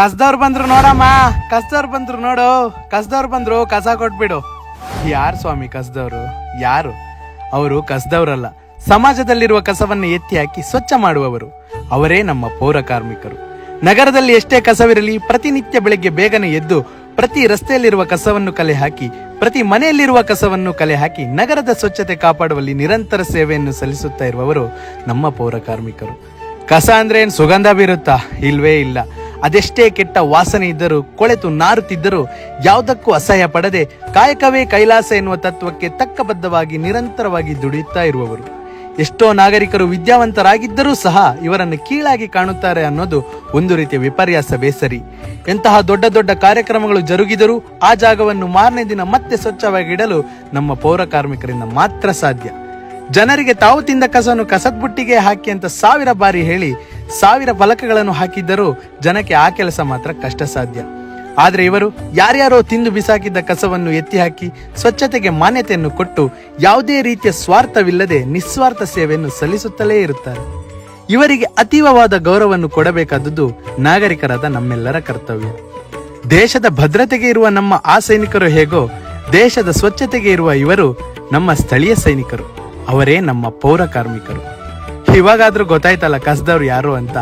ಕಸ್ದವ್ರು ಬಂದ್ರು ನೋಡಮ್ಮ, ಕಸ್ದವ್ರು ಬಂದ್ರು ನೋಡು, ಕಸ್ದವ್ರು ಬಂದ್ರು ಕಸ ಕೊಟ್ಬಿಡು. ಯಾರು ಸ್ವಾಮಿ ಕಸ್ದವ್ರು? ಯಾರು ಅವರು? ಕಸ್ದವ್ರಲ್ಲ, ಸಮಾಜದಲ್ಲಿರುವ ಕಸವನ್ನು ಎತ್ತಿ ಹಾಕಿ ಸ್ವಚ್ಛ ಮಾಡುವವರು. ಅವರೇ ನಮ್ಮ ಪೌರ ಕಾರ್ಮಿಕರು. ನಗರದಲ್ಲಿ ಎಷ್ಟೇ ಕಸವಿರಲಿ, ಪ್ರತಿನಿತ್ಯ ಬೆಳಗ್ಗೆ ಬೇಗನೆ ಎದ್ದು ಪ್ರತಿ ರಸ್ತೆಯಲ್ಲಿರುವ ಕಸವನ್ನು ಕಲೆ ಹಾಕಿ, ಪ್ರತಿ ಮನೆಯಲ್ಲಿರುವ ಕಸವನ್ನು ಕಲೆ ಹಾಕಿ ನಗರದ ಸ್ವಚ್ಛತೆ ಕಾಪಾಡುವಲ್ಲಿ ನಿರಂತರ ಸೇವೆಯನ್ನು ಸಲ್ಲಿಸುತ್ತಾ ಇರುವವರು ನಮ್ಮ ಪೌರ ಕಾರ್ಮಿಕರು. ಕಸ ಅಂದ್ರೆ ಏನ್ ಸುಗಂಧ ಬೀರುತ್ತಾ? ಇಲ್ವೇ ಇಲ್ಲ. ಅದೆಷ್ಟೇ ಕೆಟ್ಟ ವಾಸನೆ ಇದ್ದರೂ, ಕೊಳೆತು ನಾರುತ್ತಿದ್ದರೂ ಯಾವುದಕ್ಕೂ ಅಸಹ್ಯ ಪಡದೆ ಕಾಯಕವೇ ಕೈಲಾಸ ಎನ್ನುವ ತತ್ವಕ್ಕೆ ತಕ್ಕಬದ್ಧವಾಗಿ ನಿರಂತರವಾಗಿ ದುಡಿಯುತ್ತಾ ಇರುವವರು. ಎಷ್ಟೋ ನಾಗರಿಕರು ವಿದ್ಯಾವಂತರಾಗಿದ್ದರೂ ಸಹ ಇವರನ್ನು ಕೀಳಾಗಿ ಕಾಣುತ್ತಾರೆ ಅನ್ನೋದು ಒಂದು ರೀತಿಯ ವಿಪರ್ಯಾಸ, ಬೇಸರಿ. ಎಂತಹ ದೊಡ್ಡ ದೊಡ್ಡ ಕಾರ್ಯಕ್ರಮಗಳು ಜರುಗಿದರೂ ಆ ಜಾಗವನ್ನು ಮಾರನೇ ದಿನ ಮತ್ತೆ ಸ್ವಚ್ಛವಾಗಿಡಲು ನಮ್ಮ ಪೌರ ಕಾರ್ಮಿಕರಿಂದ ಮಾತ್ರ ಸಾಧ್ಯ. ಜನರಿಗೆ ತಾವು ತಿಂದ ಕಸವನ್ನು ಕಸದ ಬುಟ್ಟಿಗೆ ಹಾಕಿ ಅಂತ 1000 ಬಾರಿ ಹೇಳಿ 1000 ಫಲಕಗಳನ್ನು ಹಾಕಿದ್ದರೂ ಜನಕ್ಕೆ ಆ ಕೆಲಸ ಮಾತ್ರ ಕಷ್ಟ ಸಾಧ್ಯ. ಆದ್ರೆ ಇವರು ಯಾರ್ಯಾರೋ ತಿಂದು ಬಿಸಾಕಿದ್ದ ಕಸವನ್ನು ಎತ್ತಿ ಹಾಕಿ ಸ್ವಚ್ಛತೆಗೆ ಮಾನ್ಯತೆಯನ್ನು ಕೊಟ್ಟು ಯಾವುದೇ ರೀತಿಯ ಸ್ವಾರ್ಥವಿಲ್ಲದೆ ನಿಸ್ವಾರ್ಥ ಸೇವೆಯನ್ನು ಸಲ್ಲಿಸುತ್ತಲೇ ಇರುತ್ತಾರೆ. ಇವರಿಗೆ ಅತೀವವಾದ ಗೌರವವನ್ನು ಕೊಡಬೇಕಾದದ್ದು ನಾಗರಿಕರಾದ ನಮ್ಮೆಲ್ಲರ ಕರ್ತವ್ಯ. ದೇಶದ ಭದ್ರತೆಗೆ ಇರುವ ನಮ್ಮ ಆ ಸೈನಿಕರು ಹೇಗೋ, ದೇಶದ ಸ್ವಚ್ಛತೆಗೆ ಇರುವ ಇವರು ನಮ್ಮ ಸ್ಥಳೀಯ ಸೈನಿಕರು. ಅವರೇ ನಮ್ಮ ಪೌರ ಕಾರ್ಮಿಕರು. ಇವಾಗಾದ್ರೂ ಗೊತ್ತಾಯ್ತಲ್ಲ ಕಸದವ್ರು ಯಾರು ಅಂತ.